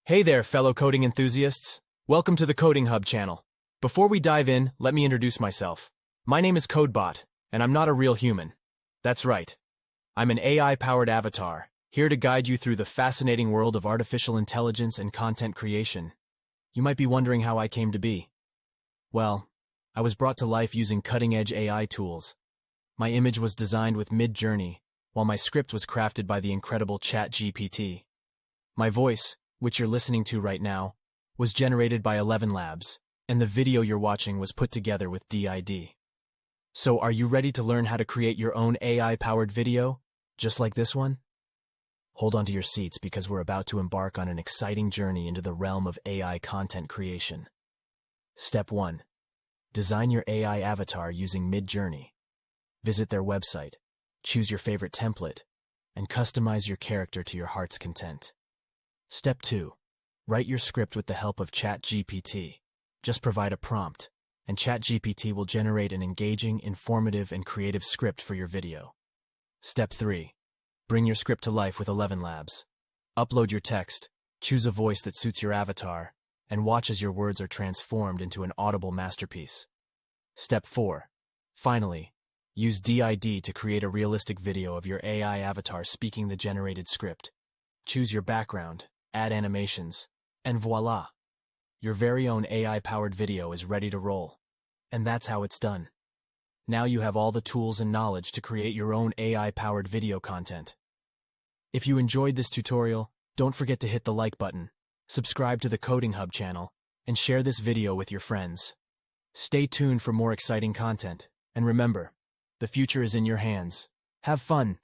Hey there, fellow coding enthusiasts. Welcome to the Coding Hub channel. Before we dive in, let me introduce myself. My name is CodeBot, and I'm not a real human. That's right. I'm an AI-powered avatar, here to guide you through the fascinating world of artificial intelligence and content creation. You might be wondering how I came to be. Well, I was brought to life using cutting-edge AI tools. My image was designed with Midjourney, while my script was crafted by the incredible ChatGPT. My voice, which you're listening to right now, was generated by ElevenLabs, and the video you're watching was put together with DID. So are you ready to learn how to create your own AI-powered video, just like this one? Hold on to your seats because we're about to embark on an exciting journey into the realm of AI content creation. Step 1. Design your AI avatar using Midjourney. Visit their website, choose your favorite template, and customize your character to your heart's content. Step 2. Write your script with the help of ChatGPT. Just provide a prompt, and ChatGPT will generate an engaging, informative, and creative script for your video. Step 3. Bring your script to life with ElevenLabs. Upload your text, choose a voice that suits your avatar, and watch as your words are transformed into an audible masterpiece. Step 4. Finally, use DID to create a realistic video of your AI avatar speaking the generated script. Choose your background, add animations, and voila! Your very own AI-powered video is ready to roll. And that's how it's done. Now you have all the tools and knowledge to create your own AI-powered video content. If you enjoyed this tutorial, don't forget to hit the like button, subscribe to the Coding Hub channel, and share this video with your friends. Stay tuned for more exciting content, and remember, the future is in your hands. Have fun,